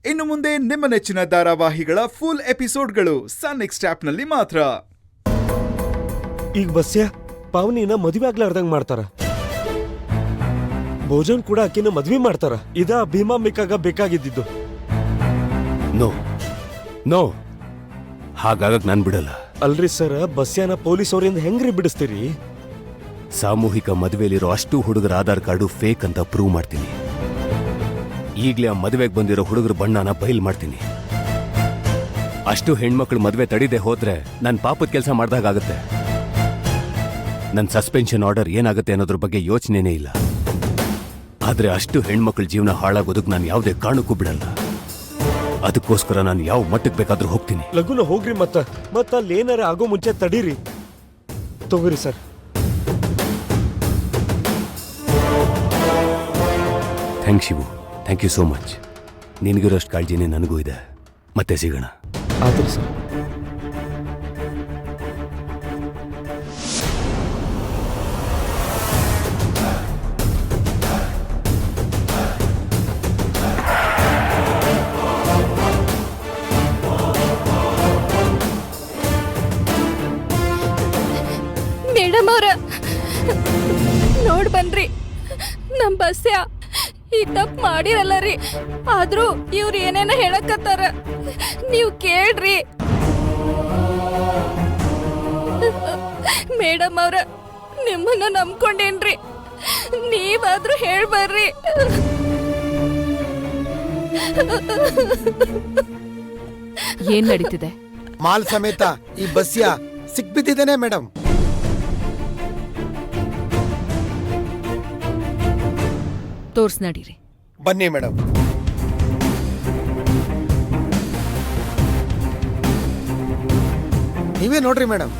ಇನ್ನು ಮುಂದೆ ನಿಮ್ಮ ನೆಚ್ಚಿನ ಧಾರಾವಾಹಿಗಳ ಫುಲ್ ಎಪಿಸೋಡ್ಗಳು ಸನ್ ನೆಕ್ಸ್ಟ್ ಆಪ್ನಲ್ಲಿ ಮಾತ್ರ. ಈಗ ಬಸ್ಯ ಪಾವನಿನ ಮದುವೆ ಆಗ್ಲಾರ್ದಂಗ್ ಮಾಡ್ತಾರ. ಭೋಜನ್ ಕೂಡ ಆಕಿನ ಮದ್ವೆ ಮಾಡ್ತಾರ. ಇದ ಭೀಮಾ ಮಿಕ್ಕಾಗ ಬೇಕಾಗಿದ್ದು. ನೋ ನೋ, ಹಾಗಾಗಕ್ ನಾನ್ ಬಿಡಲ್ಲ. ಅಲ್ರಿ ಸರ್, ಬಸ್ಯಾನ ಪೊಲೀಸ್ ಅವರಿಂದ ಹೆಂಗ್ರಿ ಬಿಡಿಸ್ತೀರಿ? ಸಾಮೂಹಿಕ ಮದುವೆಲಿರೋ ಅಷ್ಟು ಹುಡುಗರ ಆಧಾರ್ ಕಾರ್ಡು ಫೇಕ್ ಅಂತ ಪ್ರೂವ್ ಮಾಡ್ತೀನಿ. ಈಗ್ಲೇ ಆ ಮದುವೆಗೆ ಬಂದಿರೋ ಹುಡುಗರ ಬಣ್ಣನ ಬಯಲ್ ಮಾಡ್ತೀನಿ. ಅಷ್ಟು ಹೆಣ್ಮಕ್ಳು ಮದುವೆ ತಡಿದೆ ಹೋದ್ರೆ ನನ್ ಪಾಪದ ಕೆಲಸ ಮಾಡ್ದಾಗತ್ತೆ. ನನ್ ಸಸ್ಪೆನ್ಷನ್ ಆರ್ಡರ್ ಏನಾಗುತ್ತೆ ಅನ್ನೋದ್ರ ಬಗ್ಗೆ ಯೋಚನೆನೇ ಇಲ್ಲ. ಆದ್ರೆ ಅಷ್ಟು ಹೆಣ್ಮಕ್ಳ ಜೀವನ ಹಾಳಾಗೋದಕ್ಕೆ ನಾನು ಯಾವುದೇ ಕಾರಣಕ್ಕೂ ಬಿಡಲ್ಲ. ಅದಕ್ಕೋಸ್ಕರ ನಾನು ಯಾವ ಮಟ್ಟಕ್ಕೆ ಬೇಕಾದ್ರೂ ಹೋಗ್ತೀನಿ. ಲಗುನ ಹೋಗ್ರಿ. ಮತ್ತ ಅಲ್ಲಿ ಏನಾರ ಆಗೋ ಮುಂಚೆ ತಡೀರಿ. ತಗೋರಿ sir. Thanks Shivu, thank you so much. ನಿನಗಿರೋಷ್ಟು ಕಾಳಜಿನೇ ನನಗೂ ಇದೆ. ಮತ್ತೆ ಸಿಗೋಣ. ಆದ್ರಿ ಸರ್. ಮೇಡಮ್ ಅವ್ರ ನೋಡ್ ಬನ್ರಿ, ನಮ್ ಬಸ್ಯ ಈ ತಪ್ಪು ಮಾಡಿರಲ್ಲ ರೀ. ಆದ್ರೂ ಇವ್ರು ಏನೇನ ಹೇಳಕತ್ತಾರ, ನೀವು ಕೇಳ್ರಿ. ಮೇಡಮ್ ಅವ್ರ ನಿಮ್ಮನ್ನ ನಂಬ್ಕೊಂಡೇನ್ರಿ, ನೀವಾದ್ರೂ ಹೇಳ್ಬರ್ರಿ. ಏನ್ ನಡೀತಿದೆ? ಮಾಲ್ ಸಮೇತ ಈ ಬಸ್ಯ ಸಿಕ್ಬಿದ್ದಿದ್ದೇನೆ ಮೇಡಮ್. ತೋರ್ಸ್ ನಡೀರಿ. ಬನ್ನಿ ಮೇಡಮ್. ನೀವೇ ನೋಡ್ರಿ ಮೇಡಮ್.